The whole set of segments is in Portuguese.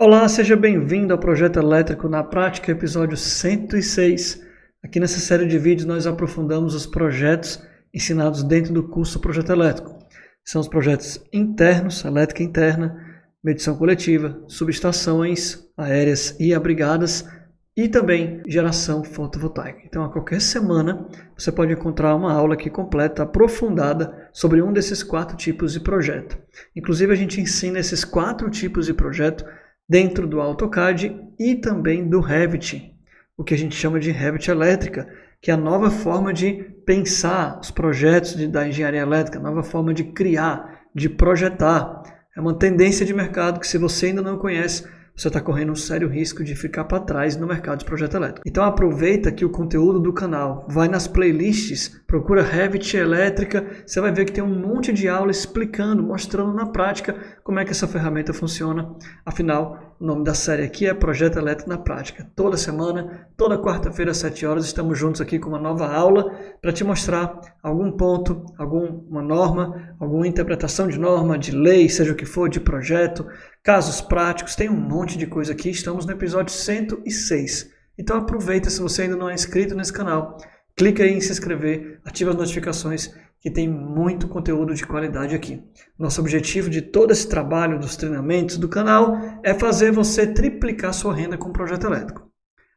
Olá, seja bem-vindo ao Projeto Elétrico na Prática, episódio 106. Aqui nessa série de vídeos nós aprofundamos os projetos ensinados dentro do curso Projeto Elétrico. São os projetos internos, elétrica interna, medição coletiva, subestações aéreas e abrigadas e também geração fotovoltaica. Então, a qualquer semana você pode encontrar uma aula aqui completa, aprofundada sobre um desses 4 tipos de projeto. Inclusive, a gente ensina esses 4 tipos de projeto dentro do AutoCAD e também do Revit, o que a gente chama de Revit elétrica, que é a nova forma de pensar os projetos da engenharia elétrica, a nova forma de criar, de projetar. É uma tendência de mercado que, se você ainda não conhece, você está correndo um sério risco de ficar para trás no mercado de projeto elétrico. Então aproveita que o conteúdo do canal vai nas playlists, procura Revit elétrica, você vai ver que tem um monte de aula explicando, mostrando na prática como é que essa ferramenta funciona. Afinal, o nome da série aqui é Projeto Elétrico na Prática. Toda semana, toda quarta-feira às 7 horas, estamos juntos aqui com uma nova aula para te mostrar algum ponto, alguma norma, alguma interpretação de norma, de lei, seja o que for, de projeto, casos práticos, tem um monte de coisa aqui. Estamos no episódio 106. Então aproveita, se você ainda não é inscrito nesse canal, clica aí em se inscrever, ativa as notificações, que tem muito conteúdo de qualidade aqui. Nosso objetivo de todo esse trabalho, dos treinamentos do canal, é fazer você triplicar sua renda com o projeto elétrico.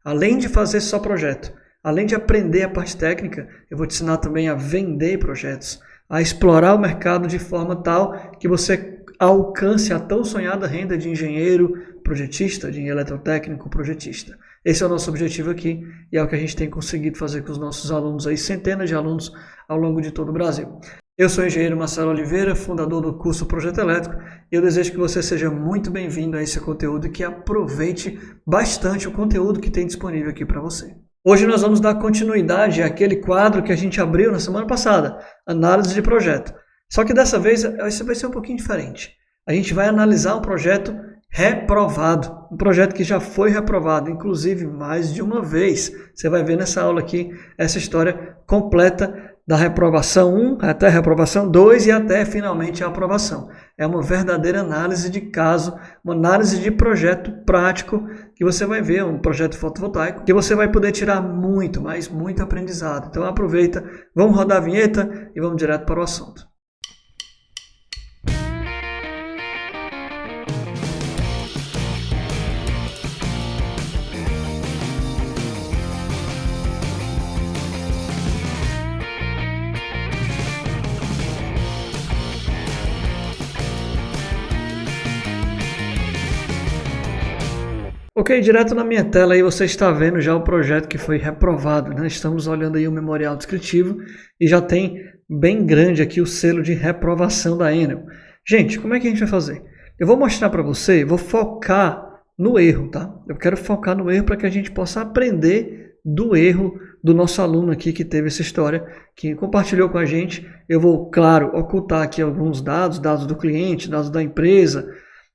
Além de fazer só projeto, além de aprender a parte técnica, eu vou te ensinar também a vender projetos, a explorar o mercado de forma tal que você alcance a tão sonhada renda de engenheiro projetista, de eletrotécnico projetista. Esse é o nosso objetivo aqui e é o que a gente tem conseguido fazer com os nossos alunos, aí, centenas de alunos ao longo de todo o Brasil. Eu sou o engenheiro Marcelo Oliveira, fundador do curso Projeto Elétrico, e eu desejo que você seja muito bem-vindo a esse conteúdo e que aproveite bastante o conteúdo que tem disponível aqui para você. Hoje nós vamos dar continuidade àquele quadro que a gente abriu na semana passada, análise de projeto. Só que dessa vez isso vai ser um pouquinho diferente. A gente vai analisar um projeto reprovado, um projeto que já foi reprovado, inclusive mais de uma vez. Você vai ver nessa aula aqui essa história completa da reprovação 1 até a reprovação 2 e até finalmente a aprovação. É uma verdadeira análise de caso, uma análise de projeto prático que você vai ver, um projeto fotovoltaico, que você vai poder tirar muito, mas muito aprendizado. Então aproveita, vamos rodar a vinheta e vamos direto para o assunto. Ok, direto na minha tela aí você está vendo já o projeto que foi reprovado, né? Estamos olhando aí o memorial descritivo e já tem bem grande aqui o selo de reprovação da Enel. Gente, como é que a gente vai fazer? Eu vou mostrar para você, vou focar no erro, tá? Eu quero focar no erro para que a gente possa aprender do erro do nosso aluno aqui que teve essa história, que compartilhou com a gente. Eu vou, claro, ocultar aqui alguns dados, dados do cliente, dados da empresa,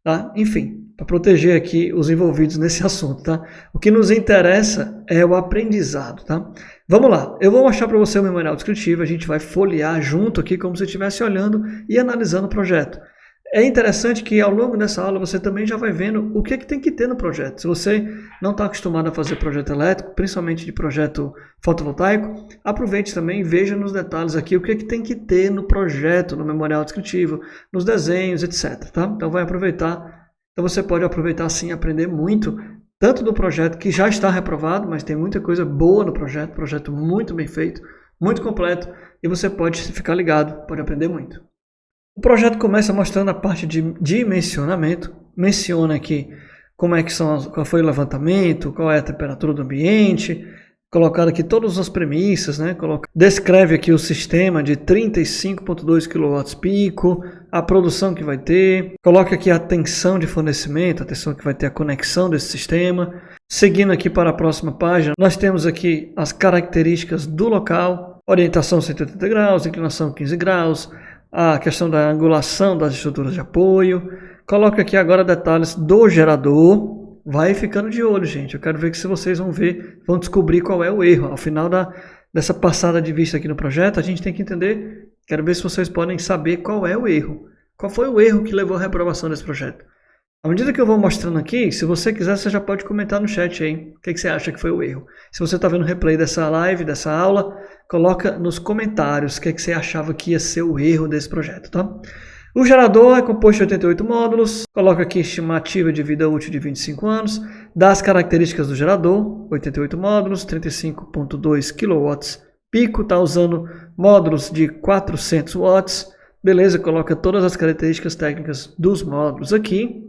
tá? Enfim, para proteger aqui os envolvidos nesse assunto, tá? O que nos interessa é o aprendizado, tá? Vamos lá, eu vou mostrar para você o memorial descritivo, a gente vai folhear junto aqui como se estivesse olhando e analisando o projeto. É interessante que ao longo dessa aula você também já vai vendo o que tem que ter no projeto. Se você não está acostumado a fazer projeto elétrico, principalmente de projeto fotovoltaico, aproveite também e veja nos detalhes aqui o que tem que ter no projeto, no memorial descritivo, nos desenhos, etc. Tá? Então vai aproveitar. Então você pode aproveitar sim, aprender muito, tanto do projeto que já está reprovado, mas tem muita coisa boa no projeto muito bem feito, muito completo, e você pode ficar ligado, pode aprender muito. O projeto começa mostrando a parte de dimensionamento, menciona aqui como é que qual foi o levantamento, qual é a temperatura do ambiente, colocado aqui todas as premissas, né? Descreve aqui o sistema de 35.2 kW pico, a produção que vai ter, coloca aqui a tensão de fornecimento, a tensão que vai ter a conexão desse sistema. Seguindo aqui para a próxima página, nós temos aqui as características do local, orientação 180 graus, inclinação 15 graus, a questão da angulação das estruturas de apoio. Coloca aqui agora detalhes do gerador. Vai ficando de olho, gente. Eu quero ver que se vocês vão descobrir qual é o erro. Ao final dessa passada de vista aqui no projeto, a gente tem que entender, quero ver se vocês podem saber qual é o erro. Qual foi o erro que levou à reprovação desse projeto? À medida que eu vou mostrando aqui, se você quiser, você já pode comentar no chat aí o que você acha que foi o erro. Se você está vendo o replay dessa live, dessa aula, coloca nos comentários o que você achava que ia ser o erro desse projeto, tá? O gerador é composto de 88 módulos, coloca aqui estimativa de vida útil de 25 anos, dá as características do gerador, 88 módulos, 35.2 kW pico, está usando módulos de 400 watts, beleza, coloca todas as características técnicas dos módulos aqui.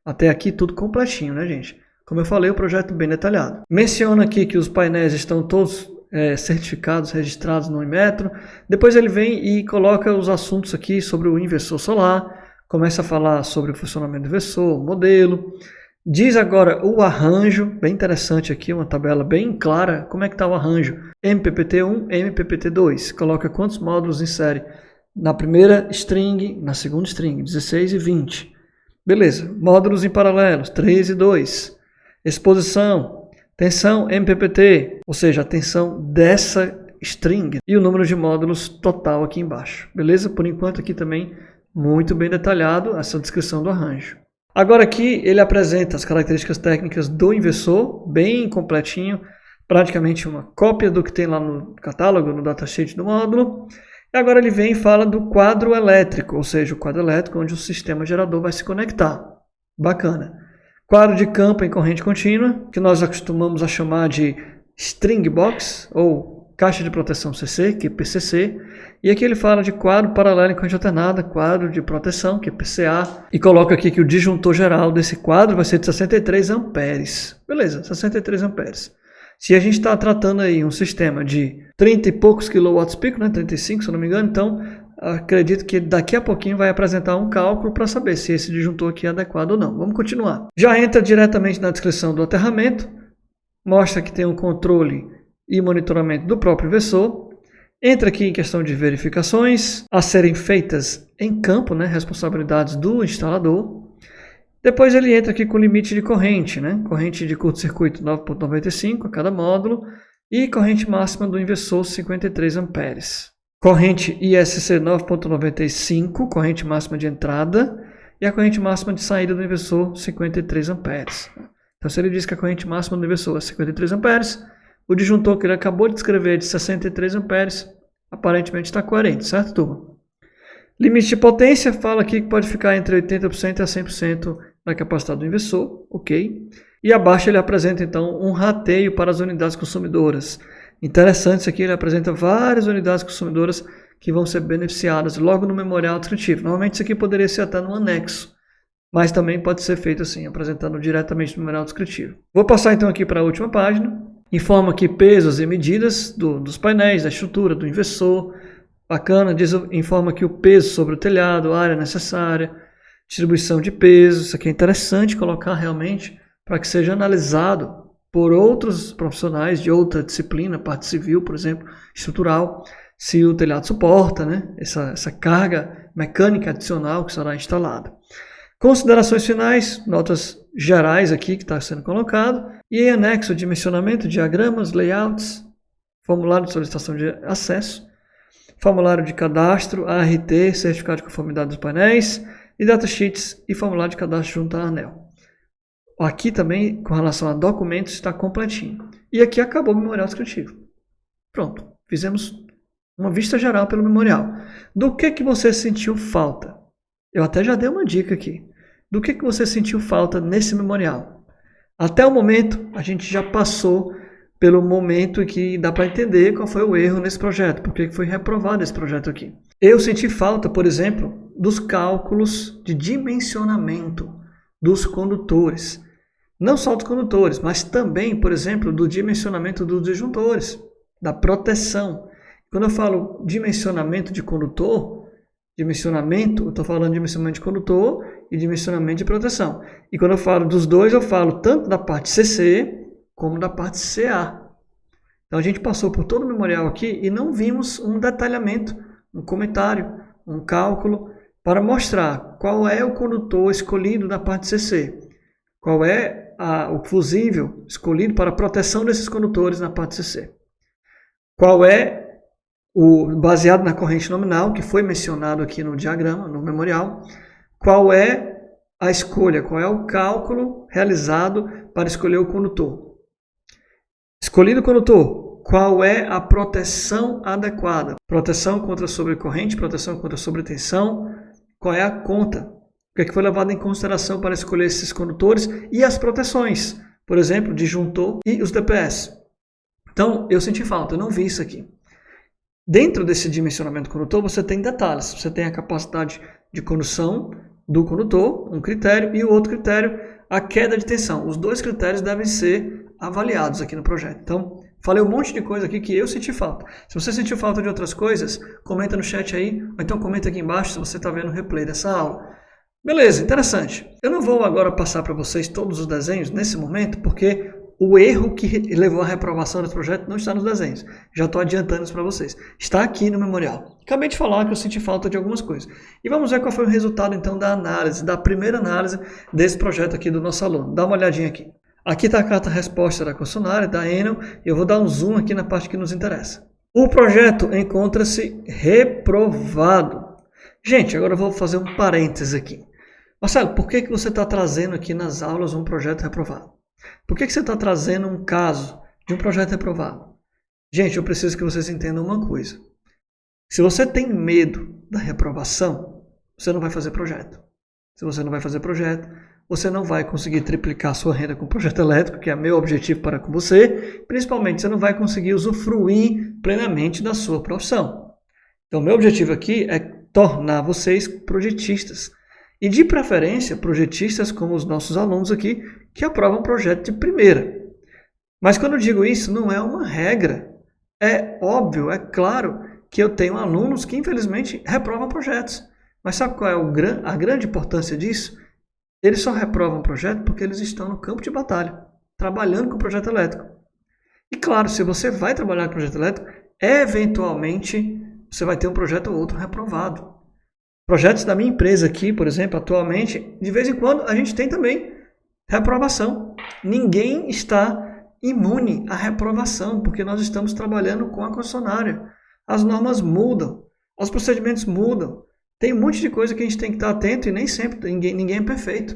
Até aqui tudo completinho, né, gente? Como eu falei, o projeto bem detalhado. Menciona aqui que os painéis estão todos certificados, registrados no Inmetro. Depois ele vem e coloca os assuntos aqui sobre o inversor solar. Começa a falar sobre o funcionamento do inversor, o modelo. Diz agora o arranjo, bem interessante aqui, uma tabela bem clara. Como é que está o arranjo? MPPT1, MPPT2. Coloca quantos módulos insere na primeira string, na segunda string, 16 e 20. Beleza, módulos em paralelos, 3 e 2. Exposição, tensão MPPT, ou seja, a tensão dessa string e o número de módulos total aqui embaixo. Beleza? Por enquanto aqui também muito bem detalhado essa descrição do arranjo. Agora aqui ele apresenta as características técnicas do inversor, bem completinho, praticamente uma cópia do que tem lá no catálogo, no datasheet do módulo. E agora ele vem e fala do quadro elétrico, ou seja, o quadro elétrico onde o sistema gerador vai se conectar. Bacana. Quadro de campo em corrente contínua, que nós acostumamos a chamar de string box, ou caixa de proteção CC, que é PCC. E aqui ele fala de quadro paralelo em corrente alternada, quadro de proteção, que é PCA. E coloca aqui que o disjuntor geral desse quadro vai ser de 63 amperes. Beleza, 63 amperes. Se a gente está tratando aí um sistema de 30 e poucos quilowatts pico, né, 35 se eu não me engano, então acredito que daqui a pouquinho vai apresentar um cálculo para saber se esse disjuntor aqui é adequado ou não. Vamos continuar. Já entra diretamente na descrição do aterramento, mostra que tem um controle e monitoramento do próprio inversor. Entra aqui em questão de verificações a serem feitas em campo, né, responsabilidades do instalador. Depois ele entra aqui com limite de corrente, né? Corrente de curto-circuito 9.95 a cada módulo e corrente máxima do inversor 53 amperes. Corrente ISC 9.95, corrente máxima de entrada, e a corrente máxima de saída do inversor 53 amperes. Então se ele diz que a corrente máxima do inversor é 53 amperes, o disjuntor que ele acabou de descrever de 63 amperes aparentemente está coerente, certo, turma? Limite de potência, fala aqui que pode ficar entre 80% a 100% da capacidade do inversor, ok? E abaixo ele apresenta então um rateio para as unidades consumidoras. Interessante isso aqui, ele apresenta várias unidades consumidoras que vão ser beneficiadas logo no memorial descritivo. Normalmente isso aqui poderia ser até no anexo, mas também pode ser feito assim, apresentando diretamente no memorial descritivo. Vou passar então aqui para a última página. Informa aqui pesos e medidas dos painéis, da estrutura, do inversor. Bacana, informa aqui o peso sobre o telhado, a área necessária, distribuição de peso. Isso aqui é interessante colocar realmente para que seja analisado por outros profissionais de outra disciplina, parte civil, por exemplo, estrutural, se o telhado suporta, né, essa carga mecânica adicional que será instalada. Considerações finais, notas gerais aqui que está sendo colocado, e em anexo dimensionamento, diagramas, layouts, formulário de solicitação de acesso, formulário de cadastro, ART, certificado de conformidade dos painéis, e datasheets e formulário de cadastro junto à ANEEL. Aqui também, com relação a documentos, está completinho. E aqui acabou o memorial descritivo. Pronto, fizemos uma vista geral pelo memorial. Do que você sentiu falta? Eu até já dei uma dica aqui. Do que você sentiu falta nesse memorial? Até o momento, a gente já passou pelo momento em que dá para entender qual foi o erro nesse projeto, porque foi reprovado esse projeto aqui. Eu senti falta, por exemplo, dos cálculos de dimensionamento dos condutores. Não só dos condutores, mas também, por exemplo, do dimensionamento dos disjuntores, da proteção. Quando eu falo dimensionamento de condutor, eu estou falando de dimensionamento de condutor e dimensionamento de proteção. E quando eu falo dos dois, eu falo tanto da parte CC como da parte CA. Então a gente passou por todo o memorial aqui e não vimos um detalhamento, um comentário, um cálculo para mostrar qual é o condutor escolhido da parte CC, qual é o fusível escolhido para a proteção desses condutores na parte CC, qual é baseado na corrente nominal, que foi mencionado aqui no diagrama, no memorial, qual é a escolha, qual é o cálculo realizado para escolher o condutor. Escolhido o condutor, qual é a proteção adequada? Proteção contra sobrecorrente, proteção contra sobretensão, qual é a conta? O que é que foi levado em consideração para escolher esses condutores e as proteções, por exemplo, disjuntor e os DPS. Então, eu senti falta, eu não vi isso aqui. Dentro desse dimensionamento condutor, você tem detalhes. Você tem a capacidade de condução do condutor, um critério, e o outro critério, a queda de tensão. Os dois critérios devem ser avaliados aqui no projeto. Então, falei um monte de coisa aqui que eu senti falta. Se você sentiu falta de outras coisas, comenta no chat aí, ou então comenta aqui embaixo se você está vendo o replay dessa aula. Beleza, interessante. Eu não vou agora passar para vocês todos os desenhos nesse momento, porque o erro que levou à reprovação desse projeto não está nos desenhos. Já estou adiantando isso para vocês. Está aqui no memorial. Acabei de falar que eu senti falta de algumas coisas. E vamos ver qual foi o resultado então da análise, da primeira análise desse projeto aqui do nosso aluno. Dá uma olhadinha aqui. Aqui está a carta-resposta da concessionária, da Enel, e eu vou dar um zoom aqui na parte que nos interessa. O projeto encontra-se reprovado. Gente, agora eu vou fazer um parêntese aqui. Marcelo, por que você está trazendo aqui nas aulas um projeto reprovado? Por que você está trazendo um caso de um projeto reprovado? Gente, eu preciso que vocês entendam uma coisa. Se você tem medo da reprovação, você não vai fazer projeto. Se você não vai fazer projeto, você não vai conseguir triplicar sua renda com o projeto elétrico, que é meu objetivo para com você. Principalmente, você não vai conseguir usufruir plenamente da sua profissão. Então, meu objetivo aqui é tornar vocês projetistas. E de preferência, projetistas como os nossos alunos aqui, que aprovam projeto de primeira. Mas quando eu digo isso, não é uma regra. É óbvio, é claro que eu tenho alunos que infelizmente reprovam projetos. Mas sabe qual é a grande importância disso? Eles só reprovam projeto porque eles estão no campo de batalha, trabalhando com o projeto elétrico. E claro, se você vai trabalhar com o projeto elétrico, eventualmente você vai ter um projeto ou outro reprovado. Projetos da minha empresa aqui, por exemplo, atualmente, de vez em quando a gente tem também reprovação. Ninguém está imune à reprovação, porque nós estamos trabalhando com a concessionária. As normas mudam, os procedimentos mudam. Tem um monte de coisa que a gente tem que estar atento e nem sempre ninguém é perfeito.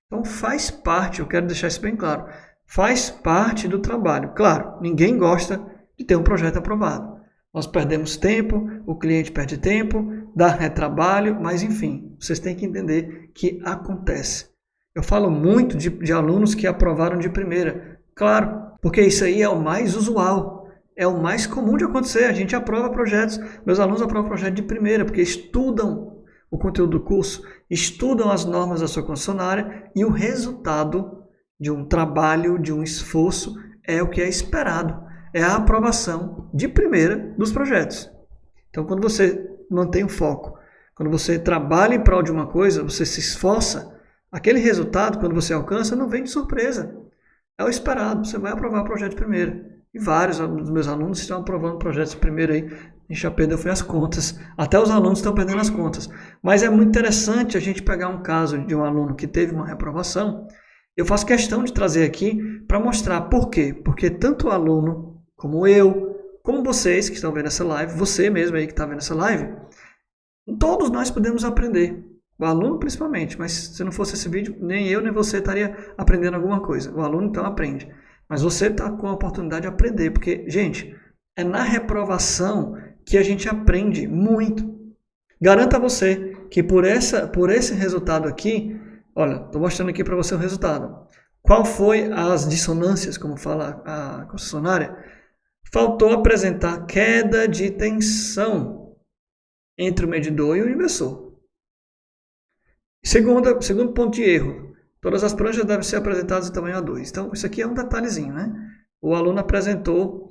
Então faz parte, eu quero deixar isso bem claro, faz parte do trabalho. Claro, ninguém gosta de ter um projeto aprovado. Nós perdemos tempo, o cliente perde tempo, dá retrabalho, mas enfim, vocês têm que entender que acontece. Eu falo muito de alunos que aprovaram de primeira. Claro, porque isso aí é o mais usual, é o mais comum de acontecer. A gente aprova projetos, meus alunos aprovam projeto de primeira, porque estudam o conteúdo do curso, estudam as normas da sua concessionária e o resultado de um trabalho, de um esforço, é o que é esperado. É a aprovação de primeira dos projetos. Então, quando você mantém o foco, quando você trabalha em prol de uma coisa, você se esforça, aquele resultado, quando você alcança, não vem de surpresa. É o esperado, você vai aprovar o projeto de primeira. E vários dos meus alunos estão aprovando projetos de primeira aí, a gente já perdeu as contas. Até os alunos estão perdendo as contas. Mas é muito interessante a gente pegar um caso de um aluno que teve uma reprovação. Eu faço questão de trazer aqui para mostrar por quê. Porque tanto o aluno como eu, como vocês que estão vendo essa live, você mesmo aí que está vendo essa live, todos nós podemos aprender. O aluno principalmente, mas se não fosse esse vídeo, nem eu nem você estaria aprendendo alguma coisa. O aluno então aprende. Mas você está com a oportunidade de aprender, porque, gente, é na reprovação que a gente aprende muito. Garanto a você que por esse resultado aqui, olha, estou mostrando aqui para você o resultado. Qual foi as dissonâncias, como fala a concessionária? Faltou apresentar queda de tensão entre o medidor e o inversor. Segundo ponto de erro, todas as pranchas devem ser apresentadas em tamanho A2. Então, isso aqui é um detalhezinho, né? O aluno apresentou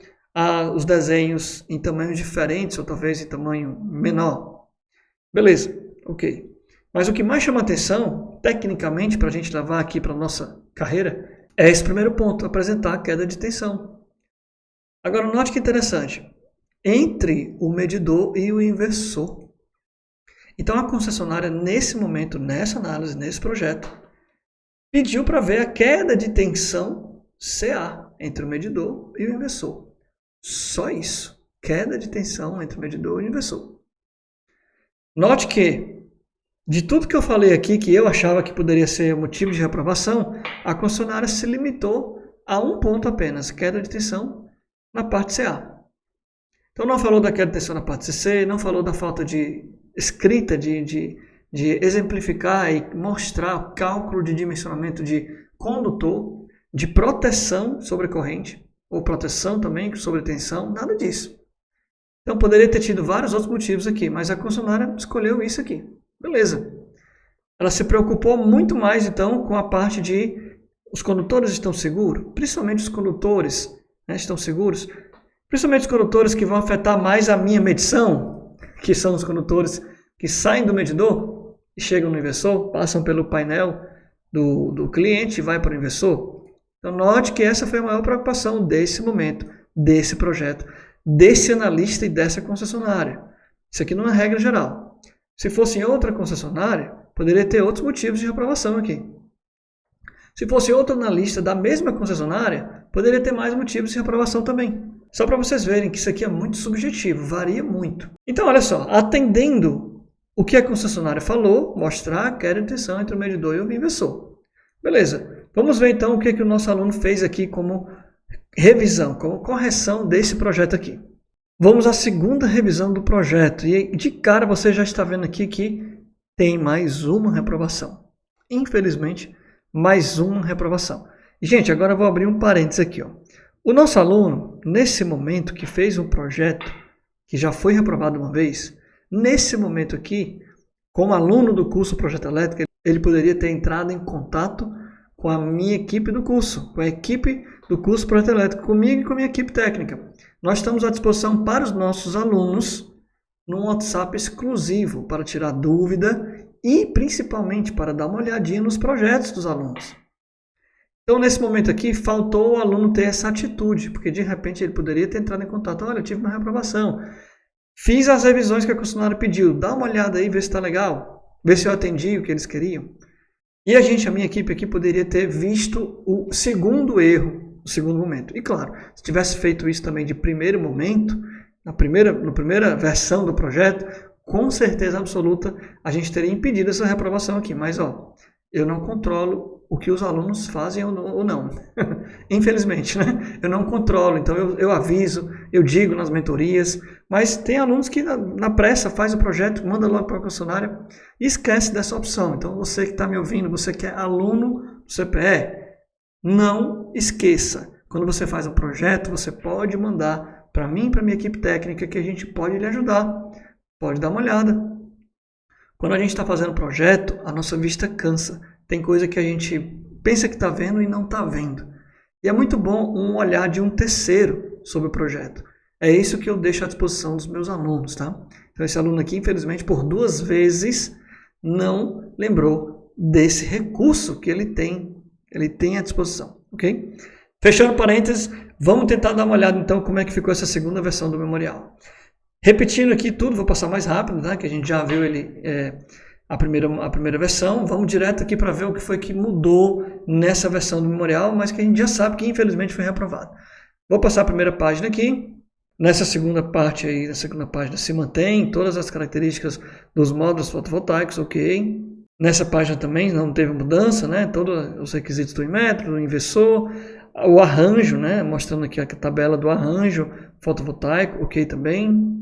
os desenhos em tamanhos diferentes, ou talvez em tamanho menor. Beleza, ok. Mas o que mais chama atenção, tecnicamente, para a gente levar aqui para a nossa carreira, é esse primeiro ponto, apresentar a queda de tensão. Agora, note que interessante, entre o medidor e o inversor. Então, a concessionária, nesse momento, nessa análise, nesse projeto, pediu para ver a queda de tensão CA entre o medidor e o inversor. Só isso, queda de tensão entre o medidor e o inversor. Note que De tudo que eu falei aqui, que eu achava que poderia ser motivo de reprovação, a concessionária se limitou a um ponto apenas, queda de tensão na parte CA. Então não falou da queda de tensão na parte CC, não falou da falta de escrita, de exemplificar e mostrar o cálculo de dimensionamento de condutor, de proteção sobre corrente, ou proteção também sobre tensão, nada disso. Então poderia ter tido vários outros motivos aqui, mas a concessionária escolheu isso aqui. Beleza. Ela se preocupou muito mais então com a parte de os condutores estão seguros, principalmente os condutores, né, estão seguros, principalmente os condutores que vão afetar mais a minha medição, que são os condutores que saem do medidor e chegam no inversor, passam pelo painel do cliente e vai para o inversor. Então note que essa foi a maior preocupação desse momento, desse projeto, desse analista e dessa concessionária. Isso aqui não é regra geral. Se fosse em outra concessionária, poderia ter outros motivos de reprovação aqui. Se fosse outro analista da mesma concessionária, poderia ter mais motivos de reprovação também. Só para vocês verem que isso aqui é muito subjetivo, varia muito. Então, olha só, atendendo o que a concessionária falou, mostrar a queda de tensão entre o medidor e o inversor. Beleza, vamos ver então o que o nosso aluno fez aqui como revisão, como correção desse projeto aqui. Vamos à segunda revisão do projeto e de cara você já está vendo aqui que tem mais uma reprovação. Infelizmente, mais uma reprovação. Gente, agora eu vou abrir um parênteses aqui. Ó. O nosso aluno, nesse momento que fez um projeto que já foi reprovado uma vez, nesse momento aqui, como aluno do curso Projeto Elétrico, ele poderia ter entrado em contato com a minha equipe do curso, com a equipe do curso Projeto Elétrico, comigo e com a minha equipe técnica. Nós estamos à disposição para os nossos alunos num WhatsApp exclusivo para tirar dúvida e principalmente para dar uma olhadinha nos projetos dos alunos. Então, nesse momento aqui, faltou o aluno ter essa atitude, porque de repente ele poderia ter entrado em contato. Olha, eu tive uma reprovação. Fiz as revisões que a concessionária pediu. Dá uma olhada aí, vê se está legal. Vê se eu atendi o que eles queriam. E a minha equipe aqui, poderia ter visto o segundo erro, o segundo momento. E claro, se tivesse feito isso também de primeiro momento, na primeira versão do projeto, com certeza absoluta, a gente teria impedido essa reprovação aqui. Mas, ó, eu não controlo o que os alunos fazem ou não. Infelizmente, né? Eu não controlo, então eu aviso, eu digo nas mentorias, mas tem alunos que na pressa faz o projeto, manda logo para a concessionária e esquece dessa opção. Então você que está me ouvindo, você que é aluno do CPE, não esqueça. Quando você faz um projeto, você pode mandar para mim, para minha equipe técnica, que a gente pode lhe ajudar. Pode dar uma olhada. Quando a gente está fazendo projeto, a nossa vista cansa. Tem coisa que a gente pensa que está vendo e não está vendo. E é muito bom um olhar de um terceiro sobre o projeto. É isso que eu deixo à disposição dos meus alunos, tá? Então esse aluno aqui, infelizmente, por 2 vezes, não lembrou desse recurso que ele tem à disposição, ok? Fechando parênteses, vamos tentar dar uma olhada então como é que ficou essa segunda versão do memorial. Repetindo aqui tudo, vou passar mais rápido, tá? Que a gente já viu a primeira versão. Vamos direto aqui para ver o que foi que mudou nessa versão do memorial, mas que a gente já sabe que infelizmente foi reprovado. Vou passar a primeira página aqui. Nessa segunda parte aí, na segunda página se mantém todas as características dos módulos fotovoltaicos, ok. Nessa página também não teve mudança, né? Todos os requisitos do inmetro, do inversor, o arranjo, né? Mostrando aqui a tabela do arranjo fotovoltaico, ok também.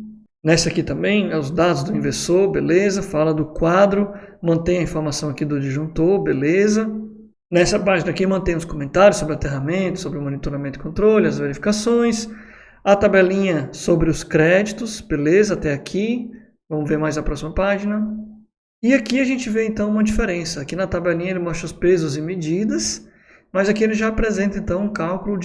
Nessa aqui também, os dados do inversor, beleza. Fala do quadro, mantém a informação aqui do disjuntor, beleza. Nessa página aqui mantém os comentários sobre aterramento, sobre o monitoramento e controle, as verificações. A tabelinha sobre os créditos, beleza, até aqui. Vamos ver mais a próxima página. E aqui a gente vê então uma diferença. Aqui na tabelinha ele mostra os pesos e medidas, mas aqui ele já apresenta então um cálculo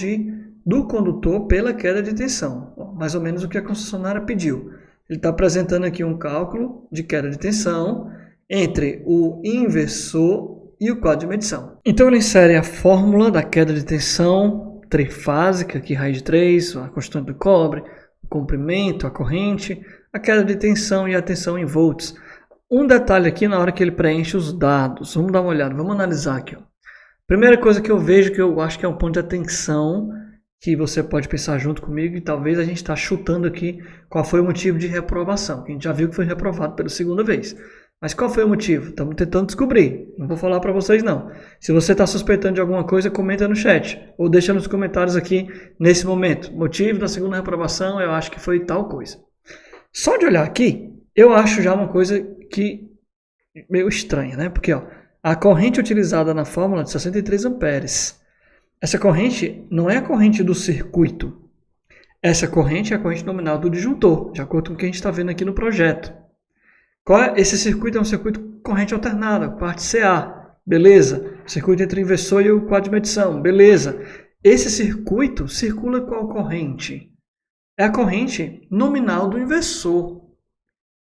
do condutor pela queda de tensão. Mais ou menos o que a concessionária pediu. Ele está apresentando aqui um cálculo de queda de tensão entre o inversor e o quadro de medição. Então ele insere a fórmula da queda de tensão trifásica, aqui raiz de 3, a constante do cobre, o comprimento, a corrente, a queda de tensão e a tensão em volts. Um detalhe aqui na hora que ele preenche os dados. Vamos dar uma olhada, vamos analisar aqui. Ó. Primeira coisa que eu vejo, que eu acho que é um ponto de atenção, que você pode pensar junto comigo, e talvez a gente está chutando aqui qual foi o motivo de reprovação. Que a gente já viu que foi reprovado pela segunda vez. Mas qual foi o motivo? Estamos tentando descobrir. Não vou falar para vocês não. Se você está suspeitando de alguma coisa, comenta no chat. Ou deixa nos comentários aqui nesse momento. Motivo da segunda reprovação, eu acho que foi tal coisa. Só de olhar aqui, eu acho já uma coisa que meio estranha, né? Porque ó, a corrente utilizada na fórmula de 63 amperes. Essa corrente não é a corrente do circuito. Essa corrente é a corrente nominal do disjuntor, de acordo com o que a gente está vendo aqui no projeto. Esse circuito é um circuito corrente alternada, parte CA, beleza. Circuito entre o inversor e o quadro de medição, beleza. Esse circuito circula qual corrente? É a corrente nominal do inversor,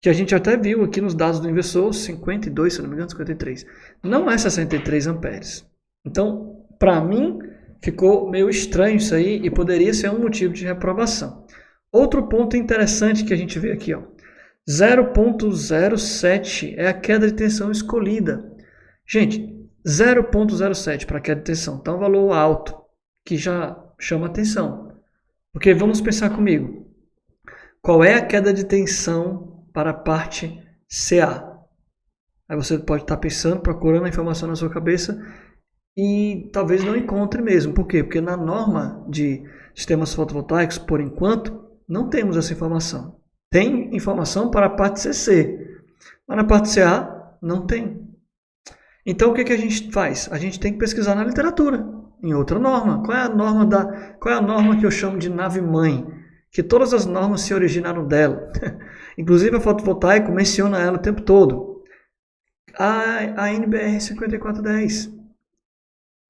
que a gente até viu aqui nos dados do inversor, 52, se não me engano, 53. Não é 63 amperes. Então, para mim, ficou meio estranho isso aí e poderia ser um motivo de reprovação. Outro ponto interessante que a gente vê aqui, ó. 0,07 é a queda de tensão escolhida. Gente, 0,07 para queda de tensão está um valor alto, que já chama atenção. Porque vamos pensar comigo. Qual é a queda de tensão para a parte CA? Aí você pode estar pensando, procurando a informação na sua cabeça e talvez não encontre mesmo. Por quê? Porque na norma de sistemas fotovoltaicos, por enquanto, não temos essa informação. Tem informação para a parte CC, mas na parte CA não tem. Então o que a gente faz? A gente tem que pesquisar na literatura, em outra norma. Qual é a norma que eu chamo de nave-mãe? Que todas as normas se originaram dela. Inclusive a fotovoltaico menciona ela o tempo todo. A NBR 5410.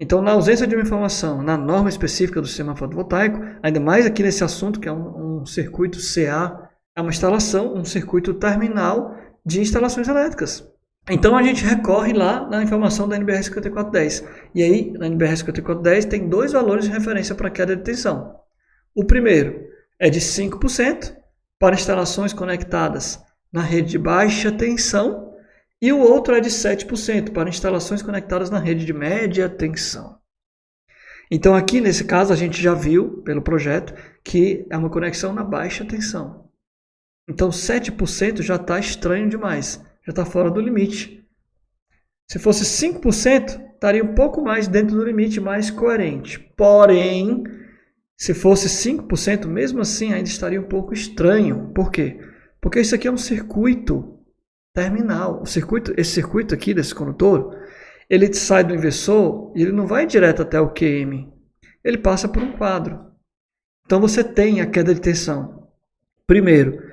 Então, na ausência de uma informação na norma específica do sistema fotovoltaico, ainda mais aqui nesse assunto que é um circuito CA, é uma instalação, um circuito terminal de instalações elétricas. Então a gente recorre lá na informação da NBR 5410. E aí, na NBR 5410 tem dois valores de referência para queda de tensão. O primeiro é de 5% para instalações conectadas na rede de baixa tensão e o outro é de 7% para instalações conectadas na rede de média tensão. Então aqui nesse caso a gente já viu pelo projeto que é uma conexão na baixa tensão. Então 7% já está estranho demais, já está fora do limite. Se fosse 5%, estaria um pouco mais dentro do limite, mais coerente. Porém, se fosse 5%, mesmo assim ainda estaria um pouco estranho. Por quê? Porque isso aqui é um circuito terminal. Esse circuito aqui desse condutor, ele sai do inversor e ele não vai direto até o QM. Ele passa por um quadro. Então você tem a queda de tensão. Primeiro,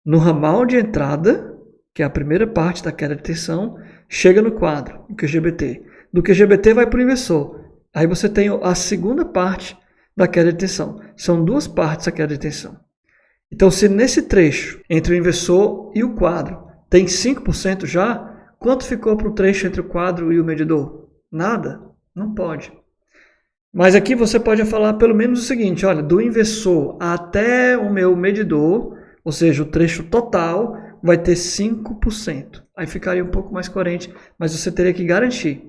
no ramal de entrada, que é a primeira parte da queda de tensão, chega no quadro, no QGBT. Do QGBT vai para o inversor. Aí você tem a segunda parte da queda de tensão. São duas partes da queda de tensão. Então, se nesse trecho, entre o inversor e o quadro, tem 5% já, quanto ficou para o trecho entre o quadro e o medidor? Nada? Não pode. Mas aqui você pode falar pelo menos o seguinte, olha, do inversor até o meu medidor, ou seja, o trecho total vai ter 5%. Aí ficaria um pouco mais coerente, mas você teria que garantir,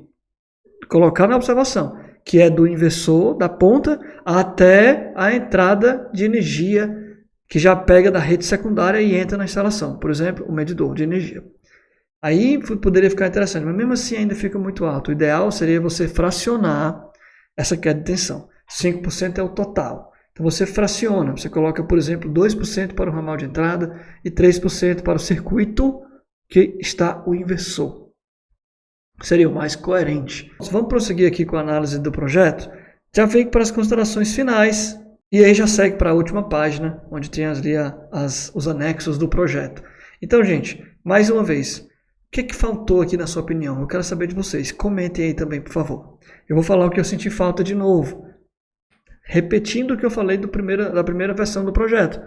colocar na observação, que é do inversor, da ponta, até a entrada de energia que já pega da rede secundária e entra na instalação. Por exemplo, o medidor de energia. Aí poderia ficar interessante, mas mesmo assim ainda fica muito alto. O ideal seria você fracionar essa queda de tensão. 5% é o total. Então você fraciona, você coloca, por exemplo, 2% para o ramal de entrada e 3% para o circuito que está o inversor. Seria o mais coerente. Vamos prosseguir aqui com a análise do projeto. Já vem para as considerações finais e aí já segue para a última página, onde tem ali os anexos do projeto. Então, gente, mais uma vez, o que faltou aqui na sua opinião? Eu quero saber de vocês. Comentem aí também, por favor. Eu vou falar o que eu senti falta de novo. Repetindo o que eu falei da primeira versão do projeto.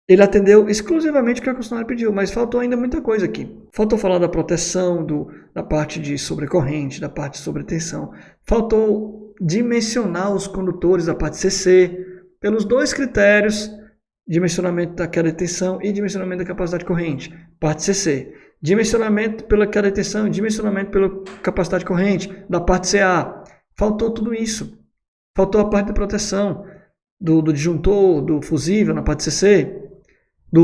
Ele atendeu exclusivamente o que a concessionária pediu, mas faltou ainda muita coisa aqui. Faltou falar da proteção, da parte de sobrecorrente, da parte de sobretensão. Faltou dimensionar os condutores da parte CC, pelos dois critérios, dimensionamento da queda de tensão e dimensionamento da capacidade corrente, parte CC. Dimensionamento pela queda de tensão e dimensionamento pela capacidade corrente, da parte CA. Faltou tudo isso. Faltou a parte de proteção do disjuntor, do fusível na parte CC,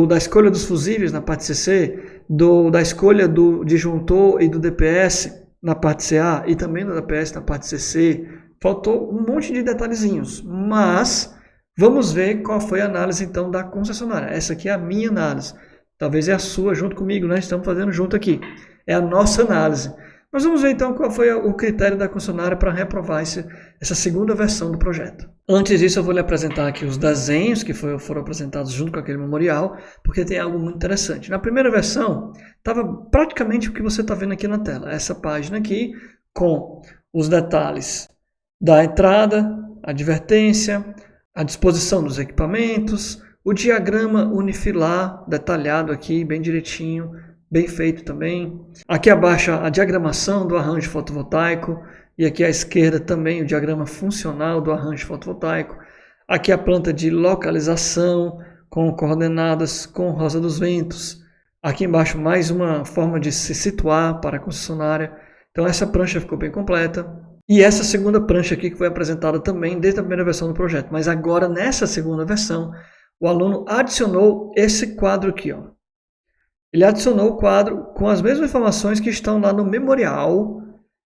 da escolha dos fusíveis na parte CC, da escolha do disjuntor e do DPS na parte CA e também do DPS na parte CC. Faltou um monte de detalhezinhos, mas vamos ver qual foi a análise então da concessionária. Essa aqui é a minha análise, talvez é a sua junto comigo, nós estamos fazendo junto aqui. É a nossa análise. Mas vamos ver então qual foi o critério da concessionária para reprovar essa segunda versão do projeto. Antes disso, eu vou lhe apresentar aqui os desenhos que foram apresentados junto com aquele memorial, porque tem algo muito interessante. Na primeira versão, estava praticamente o que você está vendo aqui na tela. Essa página aqui, com os detalhes da entrada, a advertência, a disposição dos equipamentos, o diagrama unifilar detalhado aqui, bem direitinho, bem feito também. Aqui abaixo a diagramação do arranjo fotovoltaico e aqui à esquerda também o diagrama funcional do arranjo fotovoltaico. Aqui a planta de localização com coordenadas com rosa dos ventos. Aqui embaixo mais uma forma de se situar para a concessionária. Então essa prancha ficou bem completa. E essa segunda prancha aqui que foi apresentada também desde a primeira versão do projeto. Mas agora nessa segunda versão o aluno adicionou esse quadro aqui, ó. Ele adicionou o quadro com as mesmas informações que estão lá no memorial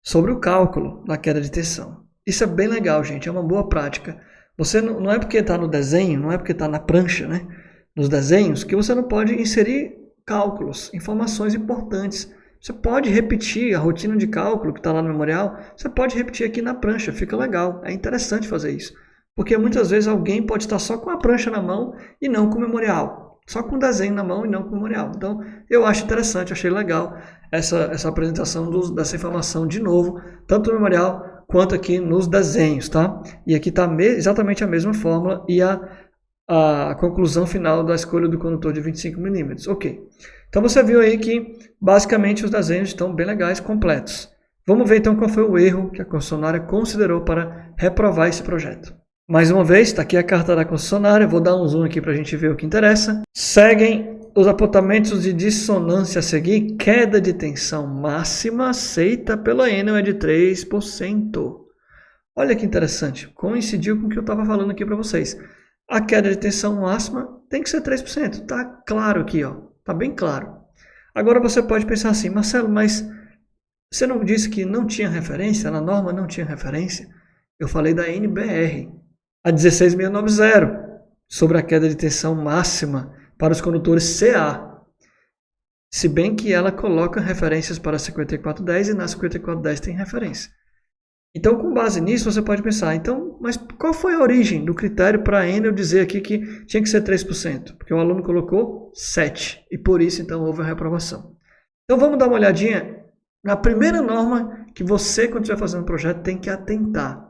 sobre o cálculo da queda de tensão. Isso é bem legal, gente, é uma boa prática. Você não é porque está no desenho, não é porque está na prancha, né, nos desenhos, que você não pode inserir cálculos, informações importantes. Você pode repetir a rotina de cálculo que está lá no memorial, você pode repetir aqui na prancha, fica legal, é interessante fazer isso. Porque muitas vezes alguém pode estar só com a prancha na mão e não com o memorial. Só com o desenho na mão e não com o memorial. Então, eu acho interessante, achei legal essa apresentação dessa informação de novo, tanto no memorial quanto aqui nos desenhos, tá? E aqui está exatamente a mesma fórmula e a conclusão final da escolha do condutor de 25 mm. Ok. Então, você viu aí que, basicamente, os desenhos estão bem legais, completos. Vamos ver, então, qual foi o erro que a concessionária considerou para reprovar esse projeto. Mais uma vez, está aqui a carta da concessionária, vou dar um zoom aqui para a gente ver o que interessa. Seguem os apontamentos de dissonância a seguir, queda de tensão máxima aceita pela Enel é de 3%. Olha que interessante, coincidiu com o que eu estava falando aqui para vocês. A queda de tensão máxima tem que ser 3%, está claro aqui, ó, está bem claro. Agora você pode pensar assim, Marcelo, mas você não disse que não tinha referência, na norma não tinha referência? Eu falei da NBR. A 16690, sobre a queda de tensão máxima para os condutores CA. Se bem que ela coloca referências para 5410 e na 5410 tem referência. Então, com base nisso, você pode pensar, então, mas qual foi a origem do critério para a Enel dizer aqui que tinha que ser 3%? Porque o aluno colocou 7%, e por isso, então, houve a reprovação. Então, vamos dar uma olhadinha na primeira norma que você, quando estiver fazendo o projeto, tem que atentar.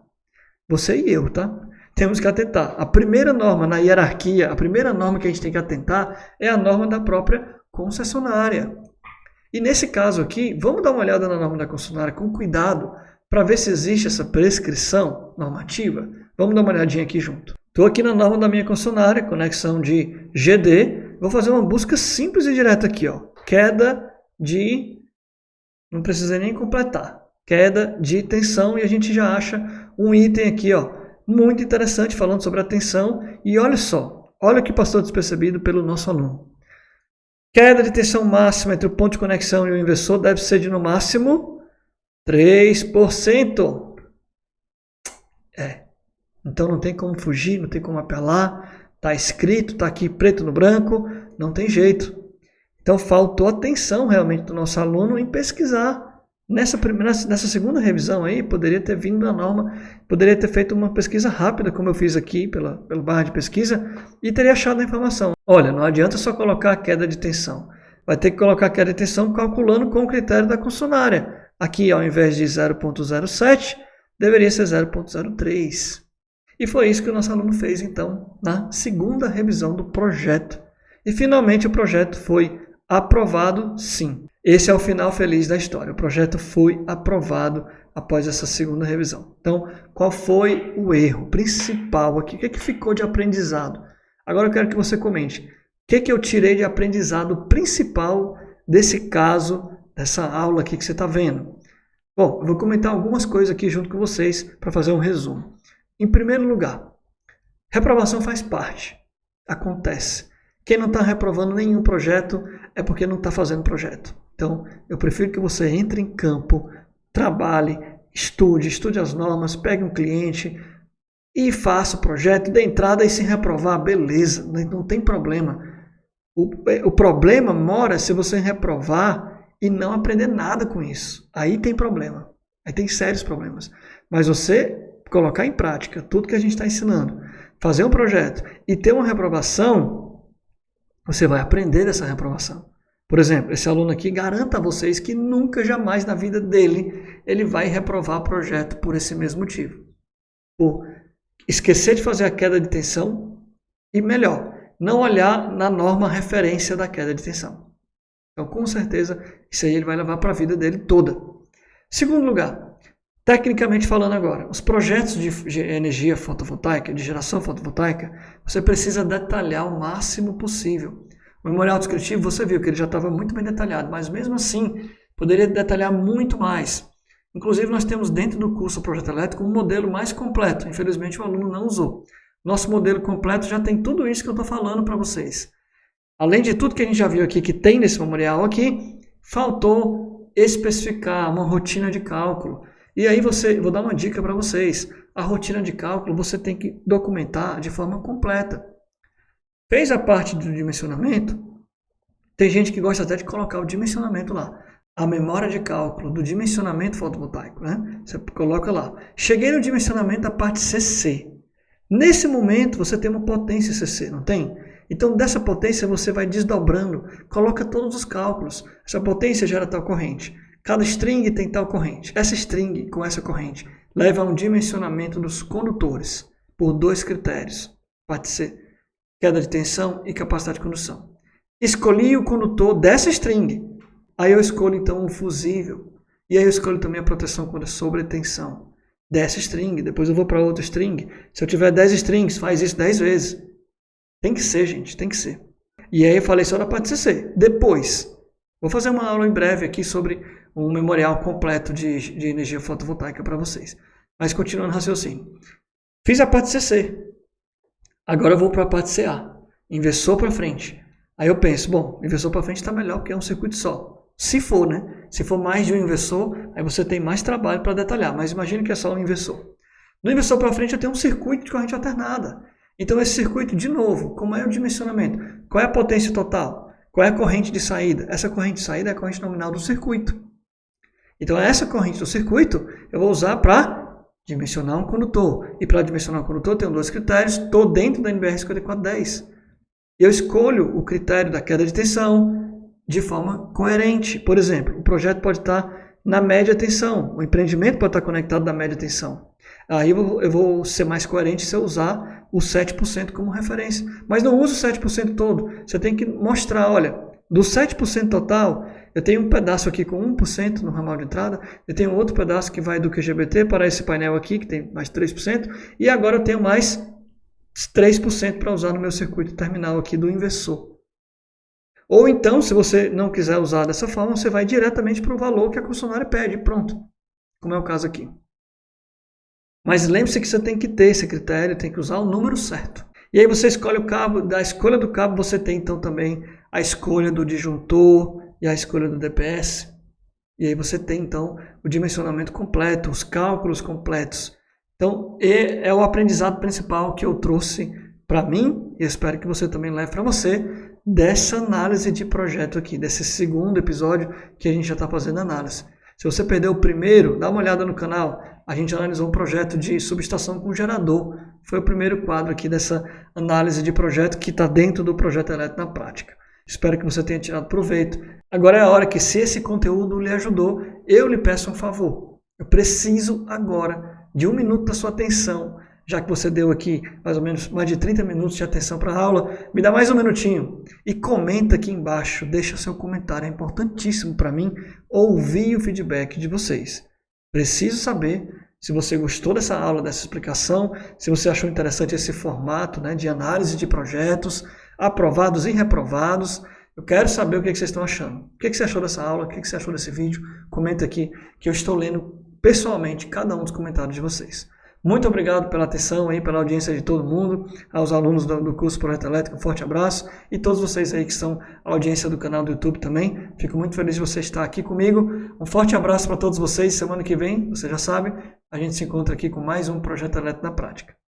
Você e eu, tá? Temos que atentar. A primeira norma na hierarquia, a primeira norma que a gente tem que atentar é a norma da própria concessionária. E nesse caso aqui, vamos dar uma olhada na norma da concessionária com cuidado para ver se existe essa prescrição normativa. Vamos dar uma olhadinha aqui junto. Estou aqui na norma da minha concessionária, conexão de GD. Vou fazer uma busca simples e direta aqui, ó. Queda de... Não precisei nem completar. Queda de tensão e a gente já acha um item aqui, ó. Muito interessante, falando sobre a tensão. E olha só, olha o que passou despercebido pelo nosso aluno. Queda de tensão máxima entre o ponto de conexão e o inversor deve ser de no máximo 3%. Então não tem como fugir, não tem como apelar. Está escrito, está aqui preto no branco, não tem jeito. Então faltou atenção realmente do nosso aluno em pesquisar. Nessa segunda revisão aí, poderia ter vindo a norma, poderia ter feito uma pesquisa rápida, como eu fiz aqui pelo barra de pesquisa, e teria achado a informação. Olha, não adianta só colocar a queda de tensão. Vai ter que colocar a queda de tensão calculando com o critério da concessionária. Aqui, ao invés de 0,07, deveria ser 0,03. E foi isso que o nosso aluno fez, então, na segunda revisão do projeto. E, finalmente, o projeto foi aprovado, sim. Esse é o final feliz da história. O projeto foi aprovado após essa segunda revisão. Então, qual foi o erro principal aqui? O que ficou de aprendizado? Agora eu quero que você comente. O que eu tirei de aprendizado principal desse caso, dessa aula aqui que você está vendo? Bom, eu vou comentar algumas coisas aqui junto com vocês para fazer um resumo. Em primeiro lugar, reprovação faz parte. Acontece. Quem não está reprovando nenhum projeto é porque não está fazendo projeto. Então, eu prefiro que você entre em campo, trabalhe, estude as normas, pegue um cliente e faça o projeto, dê entrada e se reprovar, beleza, não tem problema. O problema mora se você reprovar e não aprender nada com isso. Aí tem problema, aí tem sérios problemas. Mas você colocar em prática tudo que a gente está ensinando, fazer um projeto e ter uma reprovação, você vai aprender dessa reprovação. Por exemplo, esse aluno aqui, garanta a vocês que nunca, jamais na vida dele, ele vai reprovar projeto por esse mesmo motivo. Por esquecer de fazer a queda de tensão e, melhor, não olhar na norma referência da queda de tensão. Então, com certeza, isso aí ele vai levar para a vida dele toda. Segundo lugar, tecnicamente falando agora, os projetos de energia fotovoltaica, de geração fotovoltaica, você precisa detalhar o máximo possível. O memorial descritivo, você viu que ele já estava muito bem detalhado, mas mesmo assim, poderia detalhar muito mais. Inclusive, nós temos dentro do curso Projeto Elétrico um modelo mais completo. Infelizmente, o aluno não usou. Nosso modelo completo já tem tudo isso que eu estou falando para vocês. Além de tudo que a gente já viu aqui, que tem nesse memorial aqui, faltou especificar uma rotina de cálculo. E aí vou dar uma dica para vocês. A rotina de cálculo você tem que documentar de forma completa. Fez a parte do dimensionamento, tem gente que gosta até de colocar o dimensionamento lá. A memória de cálculo do dimensionamento fotovoltaico, né? Você coloca lá. Cheguei no dimensionamento da parte CC. Nesse momento você tem uma potência CC, não tem? Então dessa potência você vai desdobrando, coloca todos os cálculos. Essa potência gera tal corrente. Cada string tem tal corrente. Essa string com essa corrente leva a um dimensionamento dos condutores por 2 critérios. Parte C, queda de tensão e capacidade de condução. Escolhi o condutor dessa string. Aí eu escolho então o fusível. E aí eu escolho também a proteção contra sobretensão dessa string. Depois eu vou para outra string. Se eu tiver 10 strings, faz isso 10 vezes. Tem que ser, gente, tem que ser. E aí eu falei só da parte CC. Depois, vou fazer uma aula em breve aqui sobre um memorial completo de energia fotovoltaica para vocês. Mas continuando o raciocínio. Fiz a parte CC. Agora eu vou para a parte CA. Inversor para frente. Aí eu penso, bom, inversor para frente está melhor porque é um circuito só. Se for, né? Se for mais de um inversor, aí você tem mais trabalho para detalhar. Mas imagine que é só um inversor. No inversor para frente eu tenho um circuito de corrente alternada. Então esse circuito, de novo, como é o dimensionamento? Qual é a potência total? Qual é a corrente de saída? Essa corrente de saída é a corrente nominal do circuito. Então essa corrente do circuito eu vou usar para dimensionar um condutor. E para dimensionar um condutor eu tenho 2 critérios. Estou dentro da NBR 5410. Eu escolho o critério da queda de tensão de forma coerente. Por exemplo, o projeto pode estar na média tensão. O empreendimento pode estar conectado na média tensão. Aí eu vou ser mais coerente se eu usar o 7% como referência. Mas não uso o 7% todo. Você tem que mostrar, olha, do 7% total, eu tenho um pedaço aqui com 1% no ramal de entrada, eu tenho outro pedaço que vai do QGBT para esse painel aqui, que tem mais 3%, e agora eu tenho mais 3% para usar no meu circuito terminal aqui do inversor. Ou então, se você não quiser usar dessa forma, você vai diretamente para o valor que a concessionária pede, pronto, como é o caso aqui. Mas lembre-se que você tem que ter esse critério, tem que usar o número certo. E aí você escolhe o cabo, da escolha do cabo você tem então também a escolha do disjuntor e a escolha do DPS. E aí você tem então o dimensionamento completo, os cálculos completos. Então é o aprendizado principal que eu trouxe para mim e espero que você também leve para você dessa análise de projeto aqui, desse segundo episódio que a gente já está fazendo análise. Se você perdeu o primeiro, dá uma olhada no canal. A gente analisou um projeto de subestação com gerador. Foi o primeiro quadro aqui dessa análise de projeto que está dentro do projeto elétrico na prática. Espero que você tenha tirado proveito. Agora é a hora que, se esse conteúdo lhe ajudou, eu lhe peço um favor. Eu preciso agora de 1 minuto da sua atenção. Já que você deu aqui mais ou menos mais de 30 minutos de atenção para a aula, me dá mais um minutinho e comenta aqui embaixo, deixa seu comentário, é importantíssimo para mim ouvir o feedback de vocês. Preciso saber se você gostou dessa aula, dessa explicação, se você achou interessante esse formato, né, de análise de projetos, aprovados e reprovados. Eu quero saber o que vocês estão achando. O que você achou dessa aula, o que você achou desse vídeo? Comenta aqui que eu estou lendo pessoalmente cada um dos comentários de vocês. Muito obrigado pela atenção aí, pela audiência de todo mundo, aos alunos do curso Projeto Elétrico, um forte abraço, e todos vocês aí que são a audiência do canal do YouTube também. Fico muito feliz de você estar aqui comigo. Um forte abraço para todos vocês. Semana que vem, você já sabe, a gente se encontra aqui com mais um Projeto Elétrico na Prática.